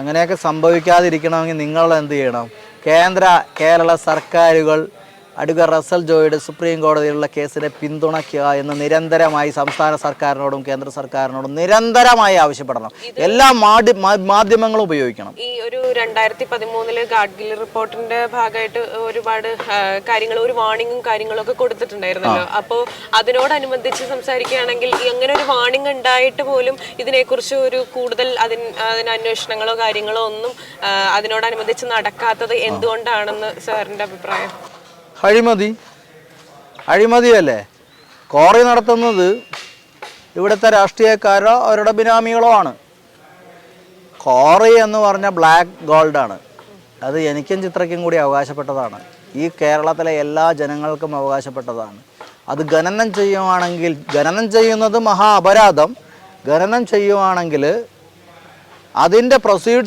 അങ്ങനെയൊക്കെ സംഭവിക്കാതിരിക്കണമെങ്കിൽ നിങ്ങൾ എന്ത് ചെയ്യണം? കേരള സർക്കാരുകൾ അഡ്വക്കേറ്റ് റസൽ ജോയിയുടെ സുപ്രീം കോടതിയിലുള്ള കേസിനെ പിന്തുണയ്ക്കുക എന്ന് നിരന്തരമായി സംസ്ഥാന സർക്കാരിനോടും കേന്ദ്ര സർക്കാരിനോടും നിരന്തരമായി ആവശ്യപ്പെടണം. എല്ലാ മാധ്യമങ്ങളും ഉപയോഗിക്കണം. ഈ ഒരു 2013 ഗാഡ്ഗിൽ റിപ്പോർട്ടിന്റെ ഭാഗമായിട്ട് ഒരുപാട് കാര്യങ്ങൾ, ഒരു വാർണിംഗും കാര്യങ്ങളും ഒക്കെ കൊടുത്തിട്ടുണ്ടായിരുന്നല്ലോ. അപ്പോൾ അതിനോടനുബന്ധിച്ച് സംസാരിക്കുകയാണെങ്കിൽ അങ്ങനെ ഒരു വാർണിംഗ് ഉണ്ടായിട്ട് പോലും ഇതിനെക്കുറിച്ച് ഒരു കൂടുതൽ അതിന് അന്വേഷണങ്ങളോ കാര്യങ്ങളോ ഒന്നും അതിനോടനുബന്ധിച്ച് നടക്കാത്തത് എന്തുകൊണ്ടാണെന്ന് സാറിന്റെ അഭിപ്രായം? അഴിമതിയല്ലേ ക്വാറി നടത്തുന്നത് ഇവിടുത്തെ രാഷ്ട്രീയക്കാരോ അവരുടെ ബിനാമികളോ ആണ്. ക്വാറി എന്ന് പറഞ്ഞ ബ്ലാക്ക് ഗോൾഡാണ്. അത് എനിക്കും ചിത്രയ്ക്കും കൂടി അവകാശപ്പെട്ടതാണ്. ഈ കേരളത്തിലെ എല്ലാ ജനങ്ങൾക്കും അവകാശപ്പെട്ടതാണ്. അത് ഖനനം ചെയ്യുവാണെങ്കിൽ, ഖനനം ചെയ്യുന്നത് മഹാ അപരാധം. ഖനനം ചെയ്യുവാണെങ്കിൽ അതിൻ്റെ പ്രൊസീഡ്സ്